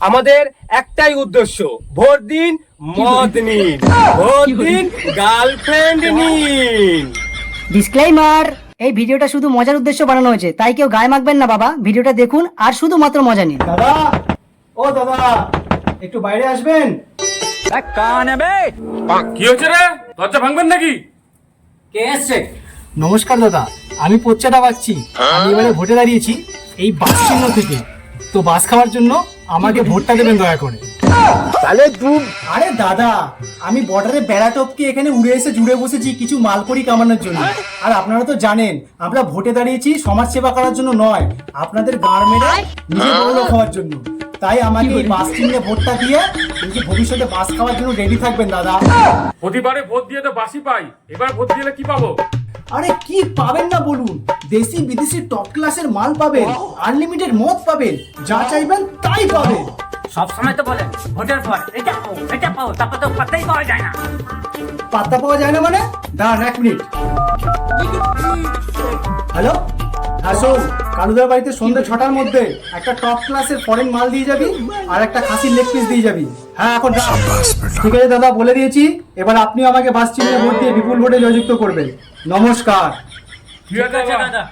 আমাদের একটাই উদ্দেশ্য, ভোট দিন মদ নিন, ভোট দিন গার্লফ্রেন্ড নিন। ডিসক্লেইমার, এই ভিডিওটা শুধু মজার উদ্দেশ্যে বানানো হয়েছে, তাই কেউ গায়ে মাখবেন না বাবা। ভিডিওটা দেখুন আর শুধুমাত্র মজা নিন। দাদা, ও দাদা, একটু বাইরে আসবেন। কি হচ্ছে রে, দরজা ভাঙবেন নাকি? কে এসছে? নমস্কার দাদা, আমি পোচ্চাটা বাগছি। আমি এবারে ভোটে দাঁড়িয়েছি এই বাস চিহ্ন থেকে। তো বাস খাওয়ার জন্য আমাকে ভোটটা দেবেন দয়া করে। আরে দাদা, আমি বর্ডারে বেড়া টপকে এখানে উড়ে এসে জুড়ে বসেছি কিছু মালকড়ি কামানোর জন্য। আর আপনারা তো জানেন আমরা ভোটে দাঁড়িয়েছি সমাজ সেবা করার জন্য নয়, আপনাদের গাঁড় মেরে নিজে বড় খাওয়ার জন্য। তাই আমাকে এই বাস চিহ্নে ভোটটা দিয়ে নিজে ভবিষ্যতে বাস খাওয়ার জন্য রেডি থাকবেন দাদা। প্রতিবারে ভোট দিয়ে তো বাসি পাই, এবার ভোট দিলে কি পাবো? আরে কি পাবেন না বলুন, দেশি বিদেশি টপ ক্লাসের মাল পাবেন, আনলিমিটেড মদ পাবেন, যা চাইবেন তাই পাবেন। সব সময় তো বলেন ভোটের পর এটা পাও, তারপর তো পাত্তাই পাওয়া যায় না। পাত্তা পাওয়া যায় না মানে? দাঁড়ান এক মিনিট। হ্যালো, হ্যাঁ শোন, কালুদার বাড়িতে সন্ধ্যে 6টার মধ্যে একটা টপ ক্লাসের ফরেন মাল দিয়ে যাবি আর একটা খাসির লেগ পিস দিয়ে যাবি। হ্যাঁ এখন রাখ। ঠিক আছে দাদা, বলে দিয়েছি। এবার আপনি আমাকে বাস চিহ্নে ভোট দিয়ে বিপুল ভোটে জয়যুক্ত করবেন। নমস্কার। ঠিক আছে দাদা।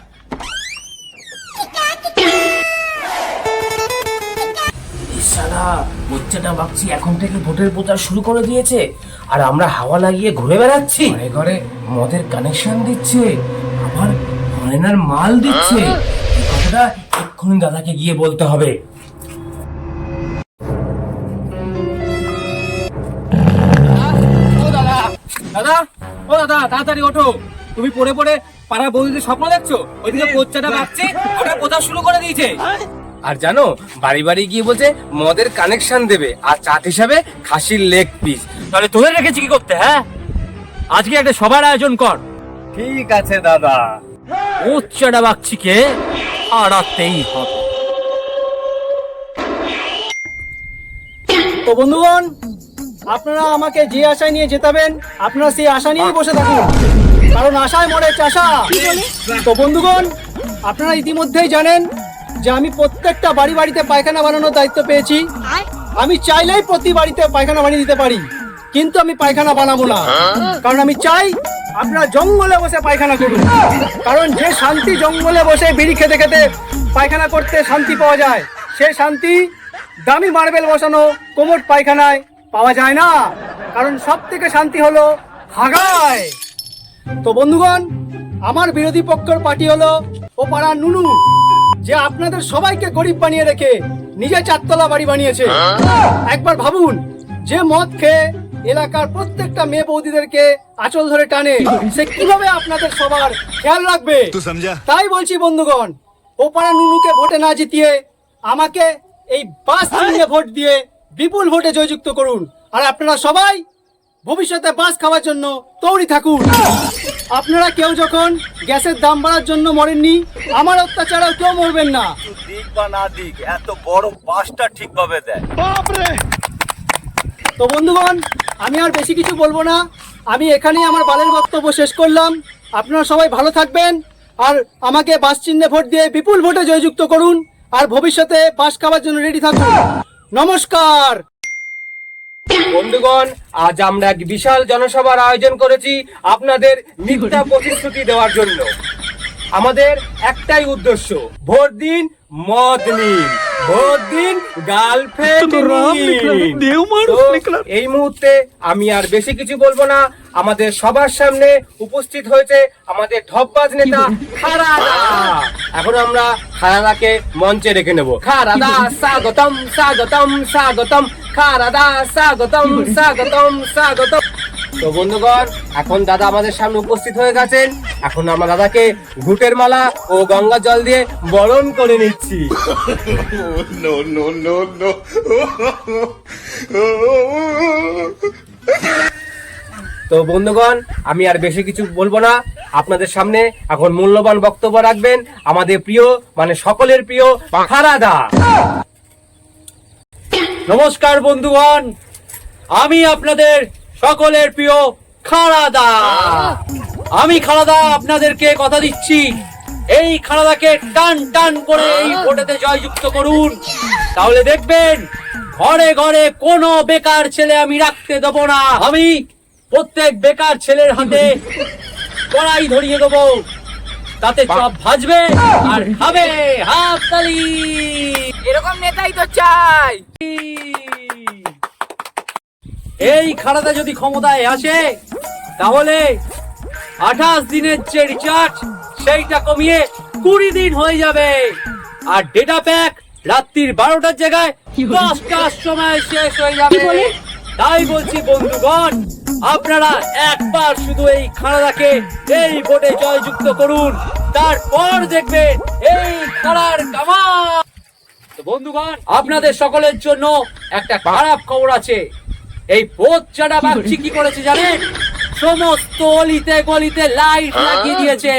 শালা বাচ্চাটা ভাবছি এখন থেকে ভোটের প্রচার শুরু করে দিয়েছে, আর আমরা হাওয়া লাগিয়ে ঘুরে বেড়াচ্ছি, ঘরে ঘরে মদের কানেকশন দিচ্ছে, আবার ফরেনার মাল দিচ্ছে। এই কথাটা এক্ষুনি দাদাকে গিয়ে বলতে হবে। দাদা, ও দাদা, তাড়াতাড়ি ওঠো। তুমি পড়ে পড়ে পাড়া বৌদিদের স্বপ্ন দেখছো? ওইদিকে পোচ্চাটা ভাবছি ওটা প্রচার শুরু করে দিয়েছে। আর জানো, বাড়ি বাড়ি গিয়ে বলছে মদের কানেকশন দেবে আর চাট হিসাবে খাসির লেগ পিস। তাহলে তোদের রেখেছি কি করতে? হ্যাঁ, আজকে একটা সবার আয়োজন কর। ঠিক আছে দাদা। উচ্চাটা বাচ্চিকে আড়াতেই হবে। তো বন্ধুগণ, আপনারা আমাকে যে আশায় নিয়ে জেতাবেন আপনারা সেই আশা নিয়েই বসে থাকুন, কারণ আশায় মরে চাষা। তো বন্ধুগণ, আপনারা ইতিমধ্যেই জানেন যে আমি প্রত্যেকটা বাড়ি বাড়িতে পায়খানা বানানোর দায়িত্ব পেয়েছি। আমি চাইলেই প্রতি বাড়িতে পায়খানা বানিয়ে দিতে পারি, কিন্তু আমি পায়খানা বানাবো না, কারণ আমি চাই আপনারা জঙ্গলে বসে পায়খানা করুন। কারণ যে শান্তি জঙ্গলে বসে বিড়ি খেতে খেতে পায়খানা করতে শান্তি পাওয়া যায়, সেই শান্তি দামি মার্বেল বসানো কোমট পায়খানায় পাওয়া যায় না। কারণ সব থেকে শান্তি হলো হাগায়। তো বন্ধুগণ, আমার বিরোধী পক্ষের পার্টি হলো ও পাড়ার নুনু, যে আপনাদের সবাইকে গরিব বানিয়ে রেখে নিজে 4তলা বাড়ি বানিয়েছে। একবার ভাবুন, যে মদ খেয়ে এলাকার প্রত্যেকটা মেয়ে বৌদিদেরকে আঁচল ধরে টানে, সে কিভাবে আপনাদের সবার খেয়াল রাখবে? তাই বলছি বন্ধুগণ, ও পাড়া নুনুকে ভোটে না জিতিয়ে আমাকে এই বাস চিহ্নে ভোট দিয়ে বিপুল ভোটে জয়যুক্ত করুন। আর আপনারা সবাই ভবিষ্যতে বাস খাওয়ার জন্য তৈরি থাকুন। আপনারা কেউ যখন গ্যাসের দাম বাড়ার জন্য মরেননি, আমার অত্যাচারেও কেউ মরবেন না। দিক বা না দিক, এত বড় বাসটা ঠিকভাবে দেয়। তো বন্ধুগণ, আমি আর বেশি কিছু বলবো না, আমি এখানেই আমার বালের বক্তব্য শেষ করলাম। আপনারা সবাই ভালো থাকবেন আর আমাকে বাস চিহ্নে ভোট দিয়ে বিপুল ভোটে জয়যুক্ত করুন, আর ভবিষ্যতে বাস খাওয়ার জন্য রেডি থাকুন। নমস্কার। বন্ধুগণ, আজ আমরা এক বিশাল জনসভার আয়োজন করেছি আপনাদের মিথ্যা প্রতিশ্রুতি দেওয়ার জন্য। আমাদের একটাই উদ্দেশ্য, ভোট দিন মদ নিন, ভোট দিন গার্লফ্রেন্ড নিন। তো এই মুহূর্তে আমি আর বেশি কিছু বলবো না। আমাদের সবার সামনে উপস্থিত হয়েছে আমাদের ঢপবাজ নেতা খারাদা। এখন আমরা খারাদাকে মঞ্চে রেখে নেব। খারাদা, স্বাগতম স্বাগতম স্বাগতম। খারাদা, স্বাগতম স্বাগতম স্বাগতম। তো বন্ধুগণ, এখন দাদা আমাদের সামনে উপস্থিত হয়ে গেছেন। এখন আমরা দাদাকে ঘুটের মালা ও গঙ্গা জল দিয়ে বরণ করে নিচ্ছি। তো বন্ধুগণ, আমি আর বেশি কিছু বলবো না। আপনাদের সামনে এখন মূল্যবান বক্তব্য রাখবেন আমাদের প্রিয়, মানে সকলের প্রিয় খারাদা। নমস্কার বন্ধুগণ, আমি আপনাদের সকলের প্রিয় খারাদা। আমি খারাদা আপনাদেরকে কথা দিচ্ছি, এই খারাদাকে টান টান করে এই ভোটেতে জয়যুক্ত করুন, তাহলে দেখবেন ঘরে ঘরে কোনো বেকার ছেলে আমি রাখতে দেবো না। আমি প্রত্যেক বেকার ছেলের হাতে কড়াই ধরিয়ে দেবো, তাতে চপ ভাজবে আর খাবে। হাততালি। এরকম নেতাই তো চাই। এই খাড়াটা যদি ক্ষমতায় আসে তাহলে 28 দিনের যে রিচার্জ সেইটা কমিয়ে 20 দিন হয়ে যাবে, আর ডেটা প্যাক রাত্রির 12টার জায়গায় 10টার সময় শেষ হয়ে যাবে। তাই বলছি বন্ধুগণ, আপনারা একবার শুধু এই খাড়াটাকে এই ভোটে জয়যুক্ত করুন, তারপর দেখবেন এই খাড়ার কামান। তো বন্ধুগণ, আপনাদের সকলের জন্য একটা খারাপ খবর আছে। এই পোচ্চাটা বাগচি কি করেছে জানেন? সমস্ত অলিতে গলিতে লাইট লাগিয়ে দিয়েছে।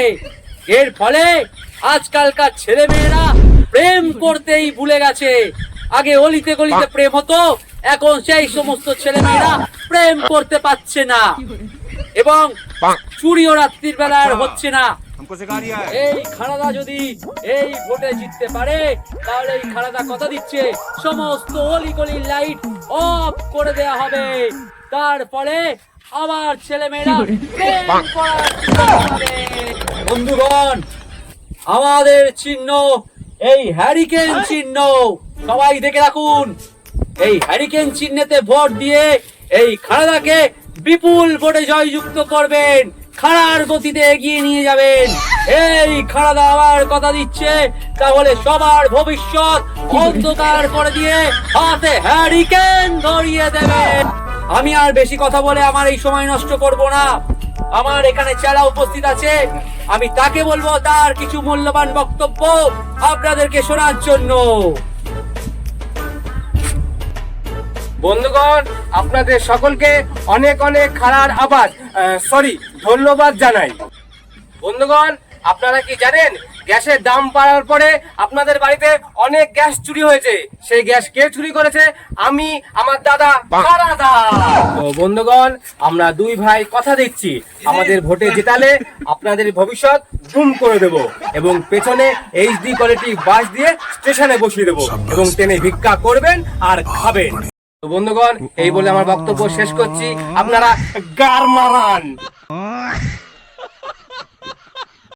এর ফলে আজকালকার ছেলে মেয়েরা প্রেম করতেই ভুলে গেছে। আগে অলিতে গলিতে প্রেম হতো, এখন সেই সমস্ত ছেলে মেয়েরা প্রেম করতে পারছে না, এবং চুরিও রাত্রির বেলা আর হচ্ছে না। এই খাড়াদা যদি এই ভোটে জিততে পারে তাহলে এই খাড়াদা কথা দিচ্ছে সমস্ত অলি গলির লাইট অফ করে দেয়া হবে। তারপরে আবার ছেলে মেয়েরা প্রেম করার সুযোগ পাবে। বন্ধুগণ, আমাদের চিহ্ন এই হ্যারিকেন চিহ্ন, সবাই দেখে রাখুন। এই হ্যারিকেন চিহ্নেতে ভোট দিয়ে এই খাড়াদাকে বিপুল ভোটে জয়যুক্ত করবেন, খাড়ার গতিতে এগিয়ে নিয়ে যাবেন। এই খাড়াদা আবার কথা দিচ্ছে তাহলে সবার ভবিষ্যৎ অন্ধকার করে দিয়ে হাতে হ্যারিকেন ধরিয়ে দেবেন। আমি আর বেশি কথা বলে আমার এই সময় নষ্ট করব না। আমার এখানে চেলা উপস্থিত আছে, আমি তাকে বলবো তার কিছু মূল্যবান বক্তব্য আপনাদেরকে শোনার জন্য। বন্ধুগণ, আপনাদের সকলকে অনেক অনেক খাড়ার ধন্যবাদ জানাই। বন্ধুগণ, আপনারা কি জানেন গ্যাসের দাম বাড়ার পরে আপনাদের বাড়িতে অনেক গ্যাস চুরি হয়েছে? সেই গ্যাস কে চুরি করেছে? আমি, আমার দাদা খাড়াদা। তো বন্ধুগণ, আমরা দুই ভাই কথা দিচ্ছি, আমাদের ভোটে জেতালে আপনাদের ভবিষ্যৎ গুম করে দেব, এবং পেছনে এইচডি কোয়ালিটি বাস দিয়ে স্টেশনে বসিয়ে দেবো, এবং ট্রেনে ভিক্ষা করবেন আর খাবেন। তো বন্ধুগণ, এই বলে আমার বক্তব্য শেষ করছি। আপনারা গার মারান।